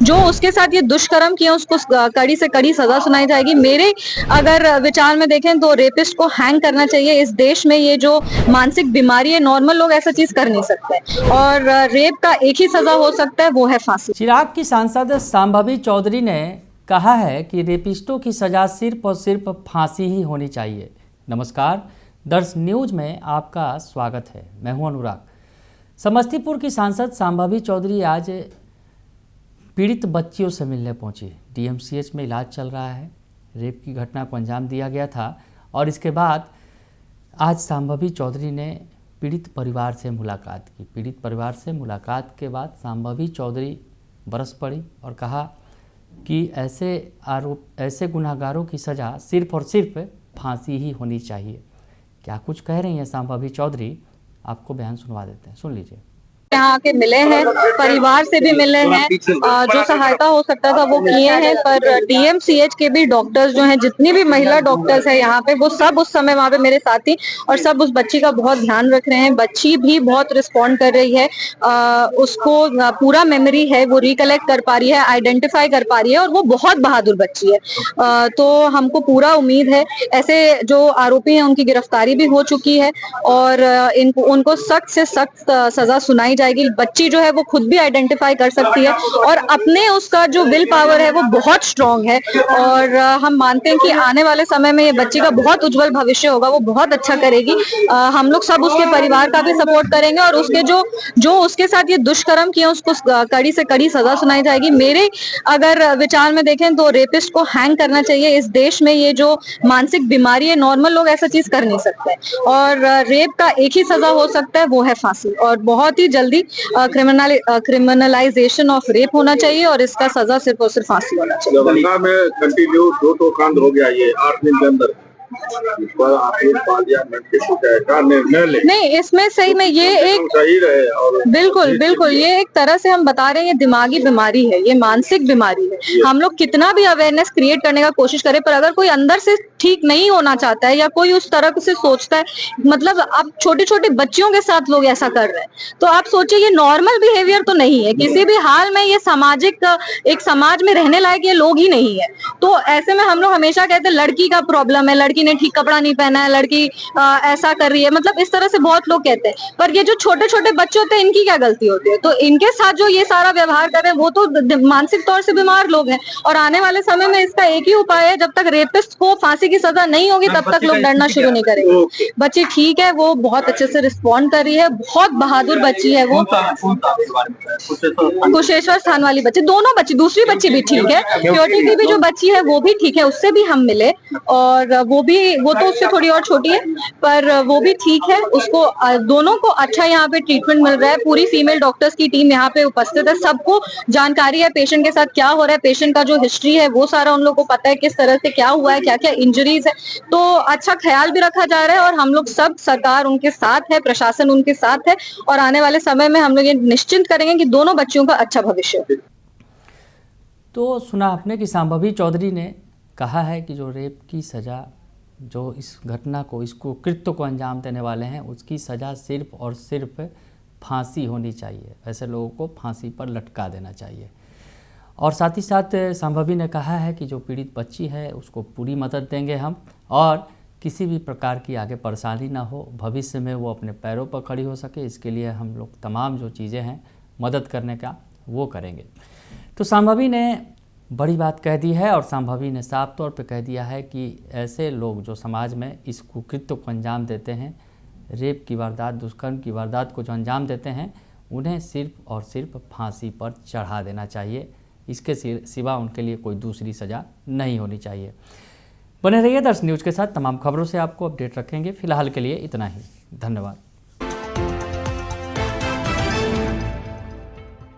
जो उसके साथ ये दुष्कर्म किया उसको कड़ी से कड़ी सजा सुनाई जाएगी। मेरे अगर विचार में देखें तो रेपिस्ट को हैंग करना चाहिए। इस देश में ये जो मानसिक बीमारी है, नॉर्मल लोग ऐसा चीज कर नहीं सकते और रेप का एक ही सजा हो सकता है, वो है फांसी। चिराग की सांसद शांभवी चौधरी ने कहा है कि रेपिस्टों की सजा सिर्फ और सिर्फ फांसी ही होनी चाहिए। नमस्कार, दर्श न्यूज में आपका स्वागत है। मैं हूं अनुराग। समस्तीपुर की सांसद शांभवी चौधरी आज पीड़ित बच्चियों से मिलने पहुंची। डीएमसीएच में इलाज चल रहा है। रेप की घटना को अंजाम दिया गया था और इसके बाद आज शांभवी चौधरी ने पीड़ित परिवार से मुलाकात की। पीड़ित परिवार से मुलाकात के बाद शांभवी चौधरी बरस पड़ी और कहा कि ऐसे गुनहगारों की सज़ा सिर्फ और सिर्फ फांसी ही होनी चाहिए। क्या कुछ कह रही हैं शांभवी चौधरी, आपको बयान सुनवा देते हैं, सुन लीजिए। यहाँ आके मिले हैं, परिवार से भी मिले हैं, जो सहायता हो सकता था वो किए हैं। पर डीएमसीएच के भी डॉक्टर्स जो हैं, जितनी भी महिला डॉक्टर्स हैं यहाँ पे, वो सब उस समय वहाँ पे मेरे साथ थी और सब उस बच्ची का बहुत ध्यान रख रहे हैं। बच्ची भी बहुत रिस्पॉन्ड कर रही है, उसको पूरा मेमोरी है, वो रिकलेक्ट कर पा रही है, आइडेंटिफाई कर पा रही है और वो बहुत बहादुर बच्ची है। तो हमको पूरा उम्मीद है, ऐसे जो आरोपी हैं उनकी गिरफ्तारी भी हो चुकी है और उनको सख्त से सख्त सजा सुनाई जाएगी। बच्ची जो है वो खुद भी आइडेंटिफाई कर सकती है और अपने उसका जो विल पावर है वो बहुत स्ट्रांग है और हम मानते हैं कि आने वाले समय में ये बच्ची का बहुत उज्जवल भविष्य होगा, वो बहुत अच्छा करेगी। हम लोग सब उसके परिवार का भी सपोर्ट करेंगे और उसके जो उसके साथ ये दुष्कर्म किया उसको कड़ी से कड़ी सजा सुनाई जाएगी। मेरे अगर विचार में देखें तो रेपिस्ट को हैंग करना चाहिए। इस देश में ये जो मानसिक बीमारी है, नॉर्मल लोग ऐसा चीज कर नहीं सकते और रेप का एक ही सजा हो सकता है, वो है फांसी। और बहुत ही जल्दी क्रिमिनलाइजेशन ऑफ रेप होना चाहिए और इसका सजा सिर्फ और सिर्फ फांसी होना चाहिए। गंगा में कंटिन्यू 2 कांड हो गया ये 8 दिन के अंदर। इस पर आप लोग पार्लियामेंट के क्या निर्णय ले? नहीं, इसमें सही में ये एक सही रहे और बिल्कुल ये एक तरह से हम बता रहे हैं, ये दिमागी बीमारी है, ये मानसिक बीमारी है। हम लोग कितना भी अवेयरनेस क्रिएट करने का कोशिश करें, पर अगर कोई अंदर से ठीक नहीं होना चाहता है या कोई उस तरह से सोचता है, मतलब अब छोटे छोटे बच्चियों के साथ लोग ऐसा कर रहे हैं, तो आप सोचिए ये नॉर्मल बिहेवियर तो नहीं है किसी भी हाल में। ये सामाजिक, एक समाज में रहने लायक ये लोग ही नहीं है। तो ऐसे में हम लोग हमेशा कहते हैं लड़की का प्रॉब्लम है, लड़की ने ठीक कपड़ा नहीं पहना है, लड़की ऐसा कर रही है, मतलब इस तरह से बहुत लोग कहते हैं। पर ये जो छोटे छोटे बच्चे होते हैं, इनकी क्या गलती होती है? तो इनके साथ जो ये सारा व्यवहार कर रहे हैं वो तो मानसिक तौर से बीमार लोग हैं और आने वाले समय में इसका एक ही उपाय है, जब तक रेपिस्ट को फांसी की सजा नहीं होगी तब तक लोग डरना शुरू नहीं करेंगे। बच्ची ठीक है, वो बहुत अच्छे से रिस्पॉन्ड कर रही है, बहुत बहादुर बच्ची है वो। कुशेश्वर स्थान वाली बच्ची, दोनों बच्ची, दूसरी बच्ची भी ठीक है, क्योटी की भी जो बच्ची है वो भी ठीक है, उससे भी हम मिले और वो तो उससे थोड़ी और छोटी है पर वो भी ठीक है। उसको दोनों को अच्छा यहाँ पे ट्रीटमेंट मिल रहा है। पूरी फीमेल डॉक्टर्स की टीम यहाँ पे उपस्थित है, सबको जानकारी है पेशेंट के साथ क्या हो रहा है, पेशेंट का जो हिस्ट्री है वो सारा उन लोगों को पता है, किस तरह से क्या हुआ है, क्या क्या इंजरीज है। तो अच्छा ख्याल भी रखा जा रहा है और हम लोग सब, सरकार उनके साथ है, प्रशासन उनके साथ है और आने वाले समय में हम लोग ये निश्चिंत करेंगे कि दोनों बच्चियों का अच्छा भविष्य हो। तो सुना आपने कि शांभवी चौधरी ने कहा है कि जो रेप की सज़ा, जो इस घटना को, इसको कृत्य को अंजाम देने वाले हैं, उसकी सज़ा सिर्फ और सिर्फ फांसी होनी चाहिए। ऐसे लोगों को फांसी पर लटका देना चाहिए। और साथ ही साथ शांभवी ने कहा है कि जो पीड़ित बच्ची है उसको पूरी मदद देंगे हम और किसी भी प्रकार की आगे परेशानी ना हो, भविष्य में वो अपने पैरों पर खड़ी हो सके, इसके लिए हम लोग तमाम जो चीज़ें हैं मदद करने का वो करेंगे। तो शांभवी ने बड़ी बात कह दी है और शांभवी ने साफ तौर पे कह दिया है कि ऐसे लोग जो समाज में इस कुकृत्य को अंजाम देते हैं, रेप की वारदात, दुष्कर्म की वारदात को जो अंजाम देते हैं, उन्हें सिर्फ और सिर्फ फांसी पर चढ़ा देना चाहिए। इसके सिवा उनके लिए कोई दूसरी सज़ा नहीं होनी चाहिए। बने रहिए दर्श न्यूज़ के साथ, तमाम खबरों से आपको अपडेट रखेंगे। फिलहाल के लिए इतना ही, धन्यवाद।